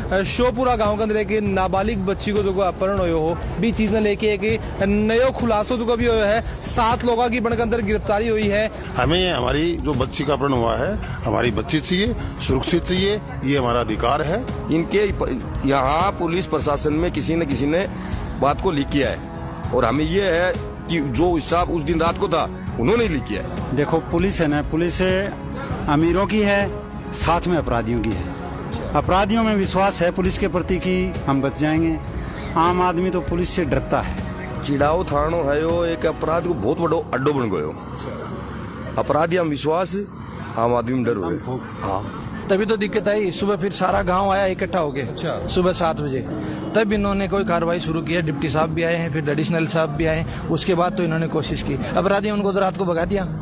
शोपुरा गांव के अंदर एक नाबालिग बच्ची को जो अपहरण हुए हो भी चीज ने लेके एक नयो खुलासो जो भी हुआ है 7 लोगों की बन के अंदर गिरफ्तारी हुई है। हमें हमारी जो बच्ची का अपहरण हुआ है हमारी बच्ची चाहिए, सुरक्षित चाहिए, ये हमारा अधिकार है। इनके यहाँ पुलिस प्रशासन में किसी न किसी ने बात को लीक किया है और हमें ये है कि जो स्टाफ उस दिन रात को था उन्होंने लीक किया है। देखो पुलिस है ना, पुलिस अमीरों की है, साथ में अपराधियों की है। अपराधियों में विश्वास है पुलिस के प्रति कि हम बच जाएंगे, आम आदमी तो पुलिस से डरता है। चिड़ाव थानो है यो एक अपराध को बहुत बड़ो अड्डो बन गयो। अपराधी हम विश्वास, आम आदमी डर हुए। हाँ तभी तो दिक्कत आई। सुबह फिर सारा गांव आया इकट्ठा हो गया सुबह 7 बजे, तब इन्होंने कोई कार्रवाई शुरू की है। डिप्टी साहब भी आए हैं, फिर एडिशनल साहब भी आए। उसके बाद तो इन्होंने कोशिश की, अपराधी उनको तो रात को भगा दिया।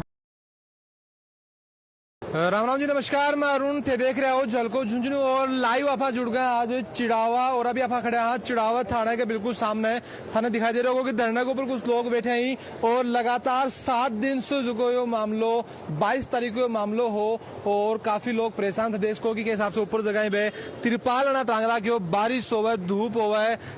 राम राम जी, नमस्कार। मैं अरुण थे, देख रहे हो झलको झुंझुनू और लाइव आपा जुड़ गए आज चिड़ावा। और अभी आपा खड़े हैं चिड़ावा थाने के बिल्कुल सामने। थाने दिखाई दे रहा होगा कि धरने के ऊपर कुछ लोग बैठे हैं और लगातार 7 दिन से जो यो मामलो 22 तारीख को मामलो हो और काफी लोग परेशान थे। देश को के हिसाब से ऊपर जगह पे तिरपाल ना टांगरा के हो, बारिश हो, धूप हो,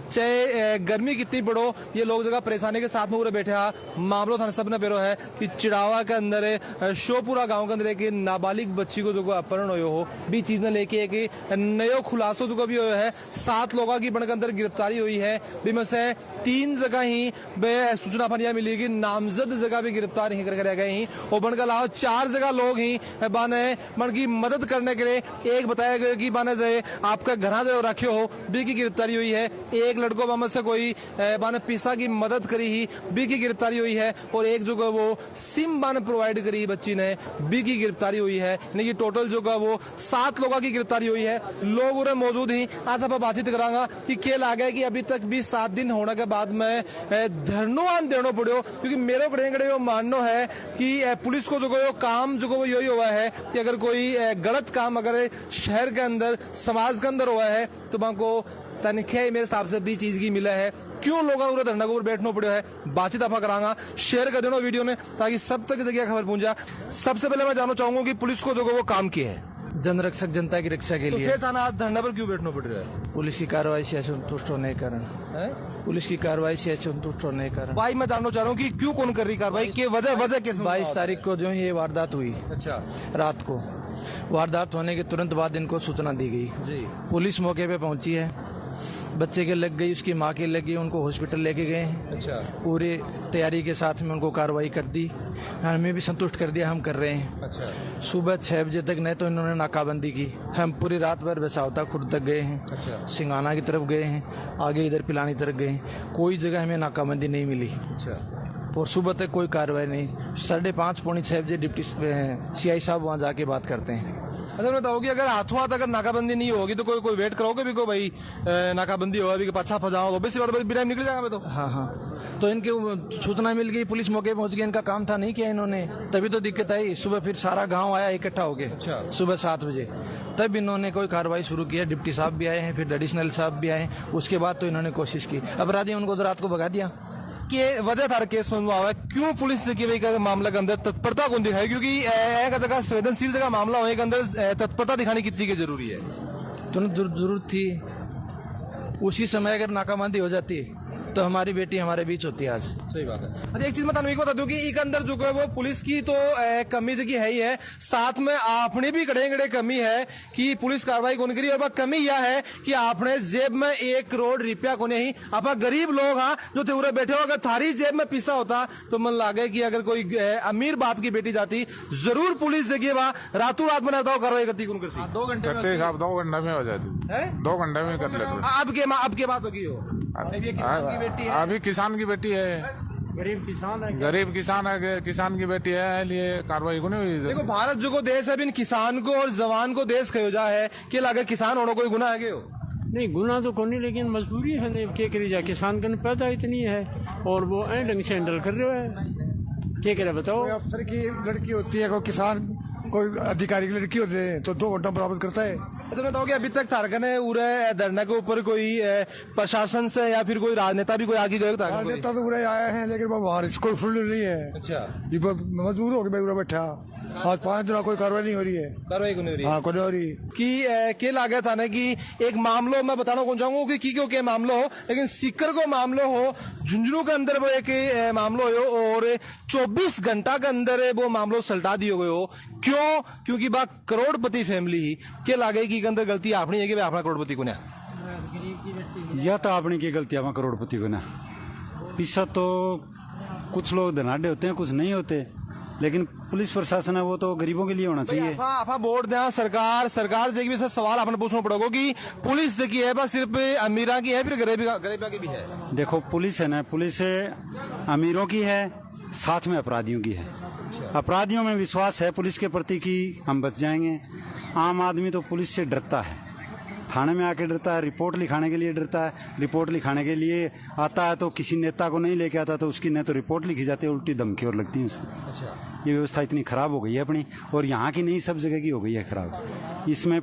चाहे गर्मी कितनी बढ़ो, ये लोग जगह परेशानी के साथ में पूरे बैठे हैं। मामलो थाने सब ने पेरो है कि चिड़ावा के अंदर शोपुरा गाँव के अंदर एक नाबालिग बच्ची को जो अपहरण हुए हो भी चीज ने लेके एक नयो खुलासो जो भी हुआ है 7 लोगों की बन के अंदर गिरफ्तारी हुई है। भी में से 3 जगह ही सूचना फनिया मिलेगी, नामजद जगह भी गिरफ्तार ही करके रह गए ही और बन के अलावा 4 जगह लोग ही बाने मन की मदद करने के लिए एक बताया गया कि बाने जो आपका घर जो रखे हो बी की गिरफ्तारी हुई है। एक लड़कों बामत से कोई बाने पिसा की मदद करी ही बी की गिरफ्तारी हुई है और एक जो वो सिम बाने प्रोवाइड करी बच्ची ने बी की गिरफ्तारी हुई है। नहीं टोटल जो वो 7 लोगों की गिरफ्तारी हुई है। लोग उरे मौजूद ही आज आप बातचीत करांगा कि क्या लागे कि अभी तक भी 7 दिन होने के बाद में धरनोआन देना पड़ो, क्योंकि मेरे कड़े यो मानना है कि पुलिस को जो काम जो वो यही हुआ है कि अगर कोई गलत काम अगर शहर के अंदर समाज के अंदर हुआ है तो को तनख्वाह मेरे हिसाब से भी चीज की मिला है। क्यों लोगों को धरना के ऊपर बैठना पड़ो है, बातचीत आपा करांगा। शेयर कर देना वीडियो ने ताकि सब तक जगह खबर पहुंचा। सबसे पहले मैं जानना चाहूंगा कि पुलिस को जो वो काम किया है जनरक्षक जनता की रक्षा के लिए। फिर थाना आज धरना पर क्यों बैठना पड़ रहा है? पुलिस की कार्रवाई से असंतुष्ट होने के कारण पुलिस की कार्रवाई से असंतुष्ट होने के कारण। भाई मैं जानना चाह रहा हूँ कि क्यों कौन कर रही कार्रवाई की वजह कैसे? 22 तारीख को जो ये वारदात हुई, अच्छा, रात को वारदात होने के तुरंत बाद इनको सूचना दी गई जी। पुलिस मौके पे पहुंची है, बच्चे के लग गई, उसकी माँ के लग गई, उनको हॉस्पिटल लेके गए। अच्छा, पूरी तैयारी के साथ में उनको कार्रवाई कर दी, हमें भी संतुष्ट कर दिया, हम कर रहे हैं। अच्छा, सुबह 6 बजे तक नहीं तो इन्होंने नाकाबंदी की। हम पूरी रात भर बसावता खुर्द तक गए हैं। अच्छा, सिंगाना की तरफ गए हैं, आगे इधर पिलानी तरफ गए, कोई जगह हमें नाकाबंदी नहीं मिली। अच्छा, और सुबह तक कोई कार्रवाई नहीं। 5:30 पौने 6 बजे डिप्टी CI साहब वहाँ जाके बात करते हैं। अच्छा बताओ कि अगर हाथों हाथ अगर नाकाबंदी नहीं होगी तो कोई वेट करोगे भी को भाई नाकाबंदी होगा भी पाछा फंसाओ तो बेसी बात टाइम निकल जाएगा तो। हाँ, तो इनके सूचना मिल गई, पुलिस मौके पहुंच गई, इनका काम था नहीं किया इन्होंने, तभी तो दिक्कत आई। सुबह फिर सारा गांव आया इकट्ठा हो गया सुबह 7 बजे, तब इन्होंने कोई कार्रवाई शुरू की है। डिप्टी साहब भी आए हैं, फिर एडिशनल साहब भी आए। उसके बाद तो इन्होंने कोशिश की, अपराधी उनको तो रात को भगा दिया। के वजह था केस हुआ है, क्यों पुलिस की भाई मामला के अंदर तत्परता कौन दिखाई? क्योंकि एक जगह संवेदनशील जगह मामला होने के अंदर तत्परता दिखानी कितनी की जरूरी है? तुरंत जरूरत थी। उसी समय अगर नाकाबंदी हो जाती तो हमारी बेटी हमारे बीच होती आज। सही बात है। अच्छा, एक चीज मैं बता दूं कि एक अंदर जो है वो पुलिस की तो कमी जगह है ही है, साथ में आपने भी गड़े कमी है कि पुलिस कार्रवाई कौन करी। और कमी यह है कि आपने जेब में 1 करोड़ रुपया को नहीं, आप गरीब लोग हाँ जो थे उरे बैठे हो, अगर थारी जेब में पिसा होता तो मन लागे कि अगर कोई अमीर बाप की बेटी जाती जरूर पुलिस जगह वहां रातों रात में कार्रवाई करती कौन करती? 2 घंटे में 2 घंटे में हो जाती है, 2 घंटे में कर लेते। अब के बात होगी हो अभी किसान की बेटी है, गरीब किसान है, किसान की बेटी है, लिए कार्रवाई को नहीं हुई। देखो भारत जो को देश है, किसान को और जवान को देश कहो जा है कि लागे किसान होना कोई गुनाह है? नहीं गुना तो कोई नहीं, लेकिन मजबूरी है नहीं क्या करी जाए। किसान का पैदा इतनी है और वो ढंग से हैंडल कर रहे है, क्या करे बताओ। कोई अफसर की लड़की होती है, कोई किसान कोई अधिकारी की लड़की होती है तो 2 घंटा बराबर करता है। अच्छा बताओ कि अभी तक थारकने उरे धरना के ऊपर कोई प्रशासन से या फिर कोई राजनेता भी कोई आगे गए? राजनेता तो उरे आए हैं लेकिन वो बाहर इसको फुल नहीं है। अच्छा, मजबूर हो गए भाई उरे बैठा। आज 5 दिन कोई कार्रवाई नहीं हो रही है। कार्रवाई को नहीं हो रही हाँ, कोई नहीं हो रही। कि के लागे था ना कि एक मामलो मैं बताना कौन चाहूंगा कि क्यों के मामलो हो, लेकिन सीकर को मामलो हो, झुंझुनू के अंदर वो एक मामलो हो और 24 घंटा के अंदर वो मामलो सलटा दियो गयो। क्यों? क्योंकि बा करोड़पति फैमिली ही के लागे की अंदर गलती आपनी है कि अपना करोड़पति को ना या तो आपने की गलती है करोड़पति को ना। पीछा तो कुछ लोग धनाढ़े होते हैं, कुछ नहीं होते, लेकिन पुलिस प्रशासन है वो तो गरीबों के लिए होना चाहिए। आप वोट दें सरकार से भी सवाल आपने पूछना पड़ेगा कि पुलिस की है बस सिर्फ अमीरा की है फिर गरीबा की भी है। देखो पुलिस है ना, पुलिस अमीरों की है, साथ में अपराधियों की है। अपराधियों में विश्वास है पुलिस के प्रति कि हम बच जाएंगे। आम आदमी तो पुलिस से डरता है, थाने में आके डरता है, रिपोर्ट लिखाने के लिए डरता है। रिपोर्ट लिखाने के लिए आता है तो किसी नेता को नहीं लेके आता तो उसकी न तो रिपोर्ट लिखी जाती है, उल्टी धमकी और लगती है उसकी। ये व्यवस्था इतनी खराब हो गई है अपनी, और यहाँ की नहीं सब जगह की हो गई है खराब। इसमें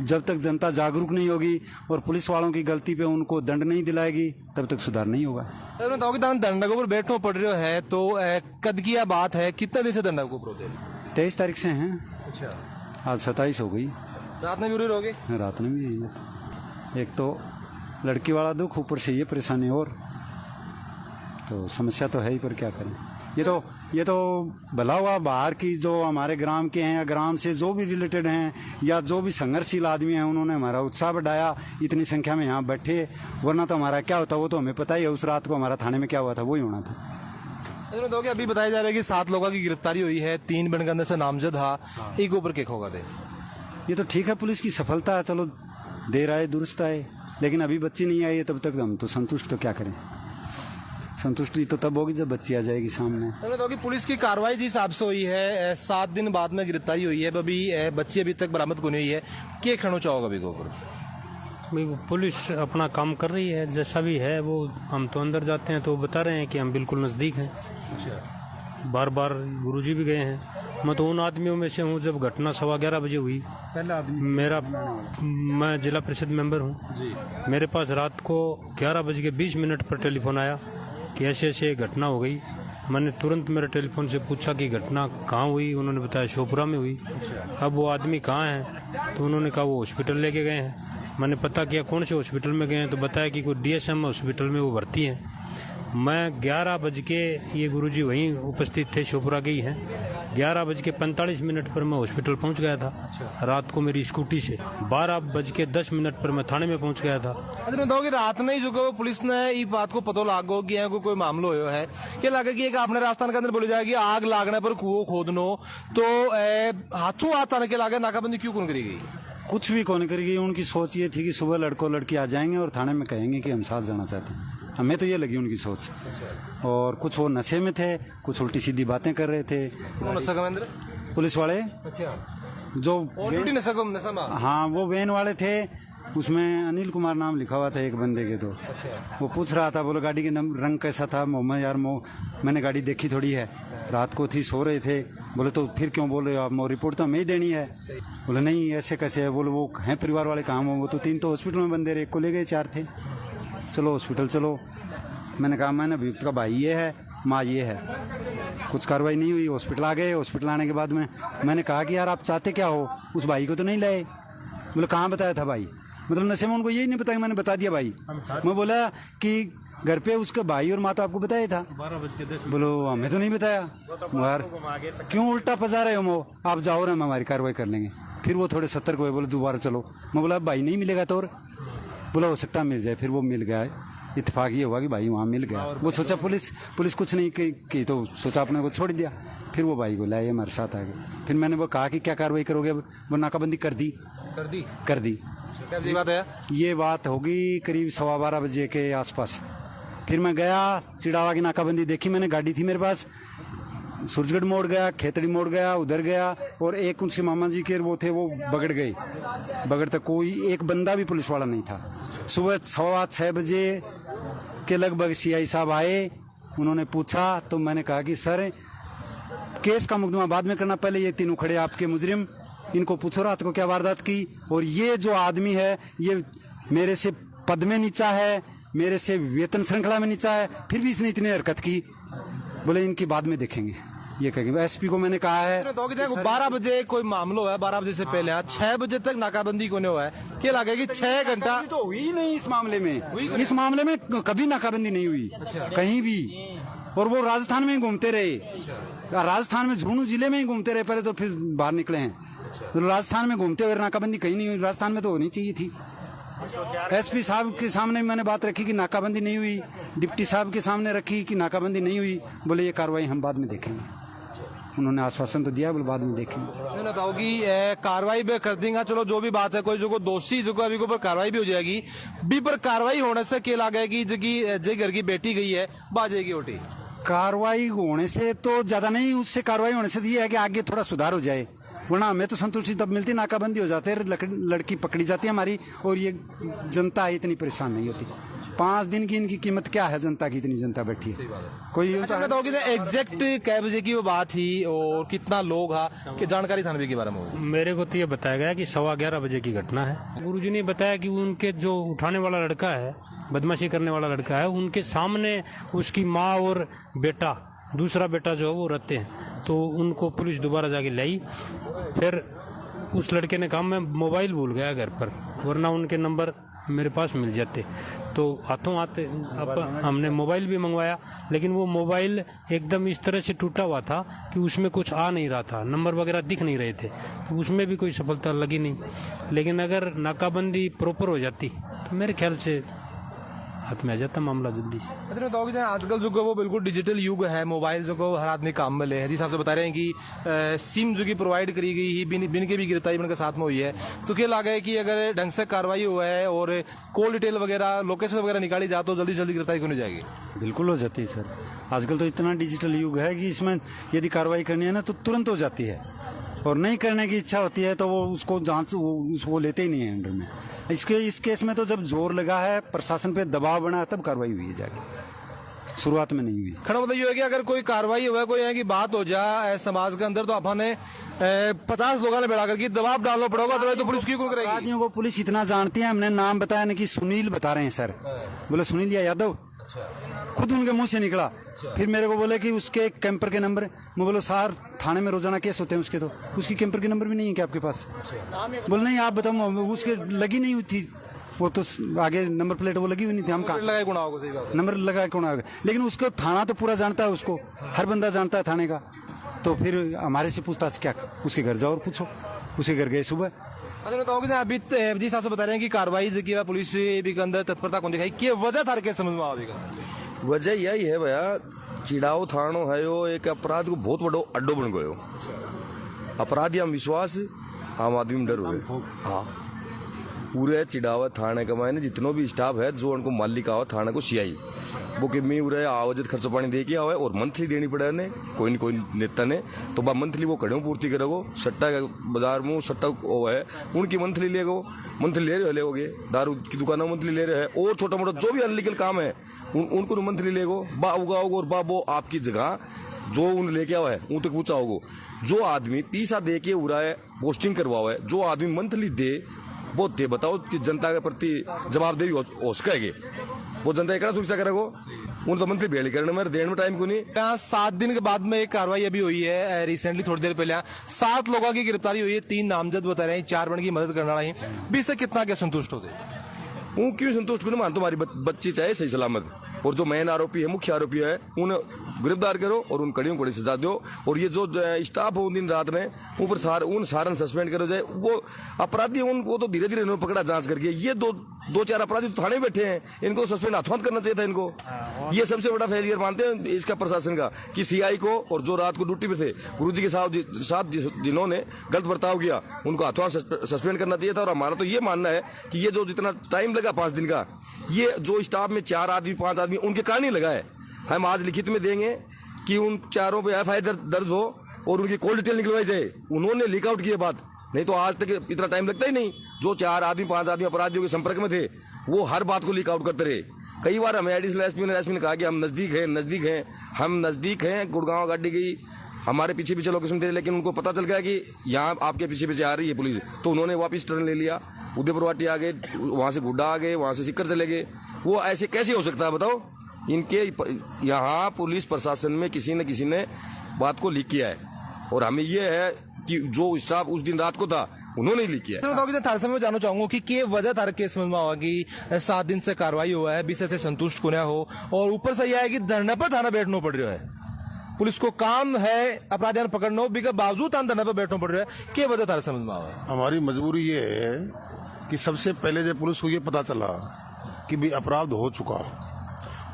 जब तक जनता जागरूक नहीं होगी और पुलिस वालों की गलती पे उनको दंड नहीं दिलाएगी तब तक सुधार नहीं होगा। बताओ कि दंड के ऊपर बैठो पड़ रहे है तो कद की बात है, कितना दिन से दंड के ऊपर? 23 तारीख से हैं। अच्छा, आज 27 हो गई। रात में भी उड़ी रहोगे? रात में भी यही है। एक तो लड़की वाला दुख, ऊपर से ये परेशानी, और तो समस्या तो है ही, पर क्या करें। ये तो भला हुआ बाहर की जो हमारे ग्राम के हैं या ग्राम से जो भी रिलेटेड हैं या जो भी संघर्षशील आदमी हैं उन्होंने हमारा उत्साह बढ़ाया, इतनी संख्या में यहाँ बैठे, वरना तो हमारा क्या होता वो तो हमें पता ही है। उस रात को हमारा थाने में क्या हुआ था वही होना था। तो अभी बताया जा रहा है कि 7 लोगों की गिरफ्तारी हुई है, 3 बन के अंदर से नामजद था, एक ऊपर केक होगा दे। ये तो ठीक है, पुलिस की सफलता है, चलो देर आए दुरुस्त आए, लेकिन अभी बच्ची नहीं आई है तब तक हम तो संतुष्ट तो क्या करें। संतुष्टि तो तब होगी जब बच्ची आ जाएगी सामने। तो कि पुलिस की कार्रवाई जिस हिसाब से हुई है, 7 दिन बाद में गिरफ्तारी हुई है, अभी बच्ची अभी तक बरामद को नहीं हुई है, क्या कहना चाहोगे अभी को ऊपर? पुलिस अपना काम कर रही है, जैसा भी है वो। हम तो अंदर जाते हैं तो बता रहे हैं कि हम बिल्कुल नजदीक हैं। बार बार गुरुजी भी गए हैं। मैं तो उन आदमियों में से हूँ जब घटना 11:15 बजे हुई। मैं जिला परिषद मेंबर हूँ। मेरे पास रात को 11:20 पर टेलीफोन आया कि ऐसे ऐसे घटना हो गई। मैंने तुरंत मेरे टेलीफोन से पूछा कि घटना कहाँ हुई। उन्होंने बताया शोपुरा में हुई। अब वो आदमी कहाँ है तो उन्होंने कहा वो हॉस्पिटल लेके गए हैं। मैंने पता किया कौन से हॉस्पिटल में गए हैं तो बताया कि कोई DSM हॉस्पिटल में वो भर्ती हैं। मैं 11 बज के, ये गुरुजी वहीं उपस्थित थे, शोपुरा के ही हैं। 11:45 पर मैं हॉस्पिटल पहुंच गया था। रात को मेरी स्कूटी से 12:10 पर मैं थाने में पहुंच गया था। अच्छा, बताओ कि रात नहीं जो पुलिस ने ये बात को पता लागो कि कोई मामलो हो है, क्या लगे कि एक आपने राजस्थान के अंदर बोली जाएगी आग लागने पर कुओं खोदनो, तो हाथों हाथ आने के लागे नाकाबंदी क्यों कौन करी गई? कुछ भी कौन करेगी। उनकी सोच ये थी कि सुबह लड़को लड़की आ जाएंगे और थाने में कहेंगे कि हम साथ जाना चाहते हैं। हमें तो ये लगी उनकी सोच। और कुछ वो नशे में थे, कुछ उल्टी सीधी बातें कर रहे थे। पुलिस वाले जो नशा में, हाँ वो वैन वाले थे, उसमें अनिल कुमार नाम लिखा हुआ था एक बंदे के। तो वो पूछ रहा था, बोले गाड़ी के रंग कैसा था? मोहम्मद यार मैंने गाड़ी देखी थोड़ी है, रात को थी, सो रहे थे। बोले तो फिर क्यों बोल रहे हो आप? रिपोर्ट तो हमें ही देनी है। बोले नहीं ऐसे कैसे है? बोले वो हैं परिवार वाले काम हो। वो तो 3 तो हॉस्पिटल में बंदे रहे, एक को ले गए, 4 थे। चलो हॉस्पिटल चलो। मैंने कहा मैंने अभियुक्त का भाई ये है, माँ ये है। कुछ कार्रवाई नहीं हुई। हॉस्पिटल आ गए। हॉस्पिटल आने के बाद में मैंने कहा कि यार आप चाहते क्या हो? उस भाई को तो नहीं लाए। बोले कहाँ बताया था भाई? मतलब नशे में उनको यही नहीं बताया, मैंने बता दिया भाई। मैं बोला कि घर पे उसका भाई और माँ तो आपको बताया था। 12:10 बोलो हमें तो नहीं बताया। यार क्यों उल्टा फंसा रहे हो? आप जाओ ना, हम हमारी कार्रवाई कर लेंगे। फिर वो थोड़े सतर्क हुए, बोले दोबारा चलो। मैं बोला भाई नहीं मिलेगा तो? बोला हो सकता मिल जाए। फिर वो मिल गया। इत्तेफाक ये हुआ कि भाई वहाँ मिल गया। वो सोचा पुलिस कुछ नहीं की तो सोचा अपने को छोड़ दिया। फिर वो भाई को लाए, हमारे साथ आ गए। फिर मैंने वो कहा कि क्या कार्रवाई करोगे? वो नाकाबंदी कर दी। क्या बात है? ये बात होगी करीब 12:15 बजे के आसपास। फिर मैं गया, चिड़ावा की नाकाबंदी देखी मैंने, गाड़ी थी मेरे पास। सूरजगढ़ मोड़ गया, खेतड़ी मोड़ गया, उधर गया। और एक उनसे मामा जी के वो थे, वो बगड़ गए। बगड़ तक कोई एक बंदा भी पुलिस वाला नहीं था। सुबह 6:15 बजे के लगभग CI साहब आए। उन्होंने पूछा तो मैंने कहा कि सर केस का मुकदमा बाद में करना, पहले ये तीनों खड़े आपके मुजरिम, इनको पूछो रात को क्या वारदात की। और ये जो आदमी है ये मेरे से पद में नीचा है, मेरे से वेतन श्रृंखला में नीचा है, फिर भी इसने इतनी हरकत की। बोले इनकी बाद में देखेंगे। ये कहेंगे। एसपी को मैंने कहा है। तो 12 बजे कोई मामला हुआ है, 12 बजे से पहले 6 बजे तक नाकाबंदी कोने हुआ है, क्या लगे कि 6 घंटा नाकाबंदी तो हुई नहीं इस मामले में। इस मामले में कभी नाकाबंदी नहीं हुई कहीं भी, और वो राजस्थान में ही घूमते रहे। राजस्थान में झुंझुनू जिले में ही घूमते रहे पहले, तो फिर बाहर निकले हैं। तो राजस्थान में घूमते हुए नाकाबंदी कहीं नहीं हुई। राजस्थान में तो होनी चाहिए थी। एसपी साहब के सामने मैंने बात रखी कि नाकाबंदी नहीं हुई, डिप्टी साहब के सामने रखी कि नाकाबंदी नहीं हुई। बोले ये कार्रवाई हम बाद में देखेंगे। उन्होंने आश्वासन तो दिया, बोले बाद में देखेंगे। बताओ कि कार्रवाई भी कर देंगे, चलो जो भी बात है, कोई जो दोषी जो अभी ऊपर कार्रवाई भी हो जाएगी भी, पर कार्रवाई होने से क्या लगा कि जो घर की बेटी गई है बाजेगी ओटी। कार्रवाई होने से तो ज्यादा नहीं, उससे कार्रवाई होने से ये है कि आगे थोड़ा सुधार हो जाए, वरना हमें तो संतुष्टि तब मिलती नाकाबंदी हो जाते हैं, लड़की पकड़ी जाती है हमारी, और ये जनता इतनी परेशान नहीं होती। 5 दिन की इनकी कीमत क्या है जनता की, इतनी जनता बैठी है। कोई अच्छा बताओ कि एग्जैक्ट कै बजे की वो बात थी और कितना लोग हा कि जानकारी थानवी के बारे में हो? मेरे को तो ये बताया गया कि 11:15 बजे की घटना है। गुरुजी ने बताया कि उनके जो उठाने वाला लड़का है, बदमाशी करने वाला लड़का है, उनके सामने उसकी माँ और बेटा, दूसरा बेटा जो है वो रहते हैं। तो उनको पुलिस दोबारा जाके लाई। फिर उस लड़के ने कहा मैं मोबाइल भूल गया घर पर, वरना उनके नंबर मेरे पास मिल जाते। तो हाथों हाथ हमने मोबाइल भी मंगवाया, लेकिन वो मोबाइल एकदम इस तरह से टूटा हुआ था कि उसमें कुछ आ नहीं रहा था, नंबर वगैरह दिख नहीं रहे थे, तो उसमें भी कोई सफलता लगी नहीं। लेकिन अगर नाकाबंदी प्रॉपर हो जाती तो मेरे ख्याल से हाथ में आ जाता मामला जल्दी से। अच्छा बताओ कि आजकल जो वो बिल्कुल डिजिटल युग है, मोबाइल जो को हर आदमी काम में ले है, जिस हिसाब से बता रहे हैं कि सिम जो की प्रोवाइड करी गई ही बिन के भी गिरफ्तारी उनके साथ में हुई है, तो क्या लगा है कि अगर ढंग से कार्रवाई हुआ है और कॉल डिटेल वगैरह, लोकेशन वगैरह निकाली जाए तो जल्दी जल्दी गिरफ्तारी क्यों नहीं जाएगी? बिल्कुल हो जाती है सर। आजकल तो इतना डिजिटल युग है कि इसमें यदि कार्रवाई करनी है ना तो तुरंत हो जाती है, और नहीं करने की इच्छा होती है तो वो उसको जांच वो लेते ही नहीं है अंडर में। इस केस में तो जब जोर लगा है, प्रशासन पे दबाव बना है, तब कार्रवाई हुई है जाके, शुरुआत में नहीं हुई। खड़ा मतलब ये है कि अगर कोई कार्रवाई हुआ, कोई है कि बात हो जाए समाज के अंदर, तो अपने 50 लोगों ने बैठा करके दबाव डालना पड़ेगा, तो पुलिस की करेगी। अपराधियों को पुलिस इतना जानती है। हमने नाम बताया ना कि सुनील बता रहे हैं सर, बोले सुनील या यादव, खुद उनके मुंह से निकला। फिर मेरे को बोले कि उसके कैंपर के नंबर, मैं बोलो सर थाने में रोजाना केस होते हैं उसके, तो उसकी कैंपर के नंबर भी नहीं है क्या आपके पास? बोले नहीं आप बताओ, उसके लगी नहीं हुई थी वो, तो आगे नंबर प्लेट वो लगी हुई नहीं थी। हम कहाँ लगाए गुना होगा, सही बात, नंबर लगाए कौन होगा? लेकिन उसको थाना तो पूरा जानता है, उसको हर बंदा जानता है थाने का। तो फिर हमारे से पूछताछ क्या, उसके घर जाओ और पूछो। उसके घर गए सुबह। अच्छा बताओ कि अभी जिस हिसाब से बता रहे हैं कि कार्रवाई जो की पुलिस के अंदर तत्परता कौन दिखाई, क्या वजह था के समझ में आवेगा? वजह यही है भैया, चिड़ाव थानो है यो एक अपराध को बहुत बड़ो अड्डो बन गयो। अपराधी हम विश्वास, आम आदमी में डर हुए। हाँ, पूरे चिड़ावा थाने का मायने जितनो भी स्टाफ है, जो उनको मालिक आवा थाने को सियाई, वो कि मैं उरे आवजत खर्चो पानी दे के आवे, और मंथली देनी पड़े ने कोई न कोई नेता ने, तो बा मंथली वो कड़े पूर्ति करेगो। सट्टा का बाजार में सट्टा वो है, उनकी मंथली लेगो, मंथली ले रहे होगे, दारू की दुकानों मंथली ले रहे हैं, और छोटा मोटा जो भी अनलीगल काम है उनको मंथली लेगो। बा उगाओगो और बा वो आपकी जगह जो उन लेके आवा है उन तक पूछा होगो। जो आदमी पैसा दे के उड़ा है, पोस्टिंग करवाओ है, जो आदमी मंथली दे वो दे, बताओ कि जनता के प्रति जवाबदेही हो सकेगी? वो जनता एक सुरक्षा करेगो, उन तो मंथली बेली करने में देने में टाइम क्यों नहीं? 7 दिन के बाद में एक कार्रवाई अभी हुई है रिसेंटली, थोड़ी देर पहले 7 लोगों की गिरफ्तारी हुई है, 3 नामजद बता रहे हैं, 4 बन की मदद करना रही भी, इससे कितना क्या संतुष्ट होते? हूँ क्यों संतुष्ट करूँ? मान तुम्हारी बच्ची चाहे सही सलामत, और जो मेन आरोपी है, मुख्य आरोपी है, उन्हें गिरफ्तार करो और उन कड़ियों को सजा दो। और ये जो स्टाफ हो दिन रात में ऊपर उन सारन सस्पेंड करो जाए। वो अपराधी उनको तो धीरे धीरे पकड़ा जांच करके। ये दो चार अपराधी तो थाने बैठे हैं, इनको सस्पेंड हाथों करना चाहिए था इनको। ये सबसे बड़ा फेलियर मानते हैं इसका प्रशासन का, कि सीआई को और जो रात को ड्यूटी पे थे गुरुजी के साथ जिन्होंने गलत बर्ताव किया, उनको हाथों सस्पेंड करना चाहिए था। और हमारा तो ये मानना है कि ये जो जितना टाइम लगा 5 दिन का, ये जो स्टाफ में 4 आदमी 5 आदमी उनके कारण ही लगा है। हम आज लिखित में देंगे कि उन चारों पे एफआईआर दर्ज हो और उनकी कॉल डिटेल निकलवाई जाए। उन्होंने लीक आउट किए बात, नहीं तो आज तक इतना टाइम लगता ही नहीं। जो 4 आदमी 5 आदमी अपराधियों के संपर्क में थे, वो हर बात को लीक आउट करते रहे। कई बार हमें एडिशनल एसपी ने कहा कि हम नजदीक हैं, हम नजदीक हैं। गुड़गांव गाड़ी गई, हमारे पीछे पीछे लोकेशन थे, लेकिन उनको पता चल गया कि यहाँ आपके पीछे पीछे आ रही है पुलिस, तो उन्होंने वापस टर्न ले लिया। उदयपुरवाटी आ गए, वहां से गुड्डा आ गए, वहां से सिक्कर चले गए। वो ऐसे कैसे हो सकता है बताओ? इनके यहाँ पुलिस प्रशासन में किसी न किसी ने बात को लीक किया है। और हमें ये है कि जो स्टाफ उस दिन रात को था उन्होंने लीक किया है। बताओ कि थारे समय में जानना चाहूंगा कि के वजह थारे केस समझ में आवा कि 7 दिन से कार्रवाई हुआ है, 20 से संतुष्ट कोने हो, और ऊपर से यह है कि धरने पर थाना बैठना पड़ रहा है। पुलिस को काम है अपराधियों पकड़ना, के बावजूद थाना धरने पर बैठना पड़ रहा है। के वजह थारे समझ में आवा? हमारी मजबूरी ये है कि सबसे पहले जब पुलिस को ये पता चला कि भी अपराध हो चुका,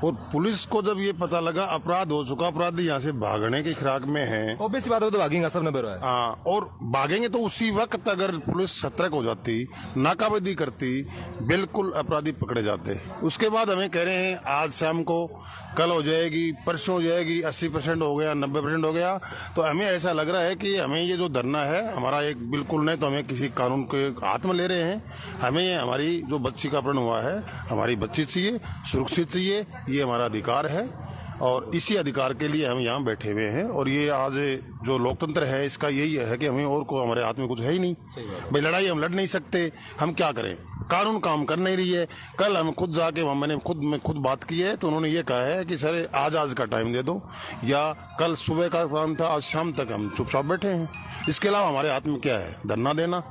और पुलिस को जब ये पता लगा अपराध हो चुका, अपराधी यहाँ से भागने की फिराक में है, ऑब्वियस बात है, तो भागेंगे, सबने बेरो है। हाँ, और भागेंगे तो उसी वक्त अगर पुलिस सतर्क हो जाती, नाकाबंदी करती, बिल्कुल अपराधी पकड़े जाते। उसके बाद हमें कह रहे हैं आज शाम को, कल हो जाएगी, परसों हो जाएगी, 80% हो गया, 90% हो गया। तो हमें ऐसा लग रहा है कि हमें ये जो धरना है हमारा एक बिल्कुल नहीं तो हमें किसी कानून के हाथ में ले रहे हैं। हमें हमारी जो बच्ची का अपहरण हुआ है, हमारी बच्ची चाहिए, सुरक्षित चाहिए, ये हमारा अधिकार है, और इसी अधिकार के लिए हम यहाँ बैठे हुए हैं। और ये आज जो लोकतंत्र है इसका यही है कि हमें और को हमारे हाथ में कुछ है ही नहीं भाई। लड़ाई हम लड़ नहीं सकते, हम क्या करें, कानून काम कर नहीं रही है। कल हम खुद जाके मैंने खुद बात की है, तो उन्होंने ये कहा है कि सर आज का टाइम दे दो, या कल सुबह का काम था, आज शाम तक हम चुपचाप बैठे हैं। इसके अलावा हमारे हाथ में क्या है, धरना देना।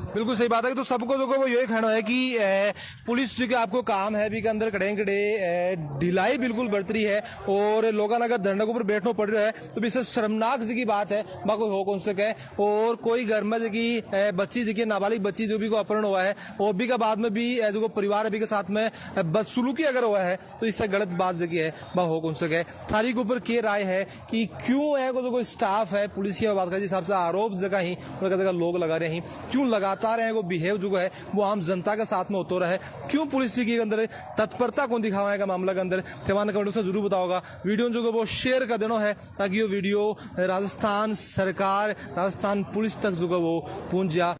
बिल्कुल सही बात है। तो सबको जो वो यही कहना है कि पुलिस जो कि आपको काम है भी के अंदर कड़े ढिलाई बिल्कुल बरत रही है, और लोगों अगर धरने के ऊपर बैठना पड़ रहा है तो भी शर्मनाक जी की बात है। कोई हो कौन से कहे, और कोई घर में जो कि बच्ची जो कि नाबालिग बच्ची जो भी को अपहरण हुआ है, और भी का बाद में भी जो परिवार अभी के साथ में बदसलूकी अगर हुआ है, तो इससे गलत बात जो की है हो कौन से कहे। थारी के ऊपर क्या राय है कि क्यों है जो कोई स्टाफ है पुलिस की बात कर हिसाब से आरोप जगह ही लोग लगा रहे हैं, क्यों लगातार है वो बिहेव जो है वो आम जनता के साथ में होता रहे, क्यों पुलिस के अंदर तत्परता कौन दिखावा मामला के अंदर, कमेंट से जरूर बताओगा। वीडियो जो वो शेयर कर देना है ताकि ये वीडियो राजस्थान सरकार, राजस्थान पुलिस तक जो वो पहुंच जा।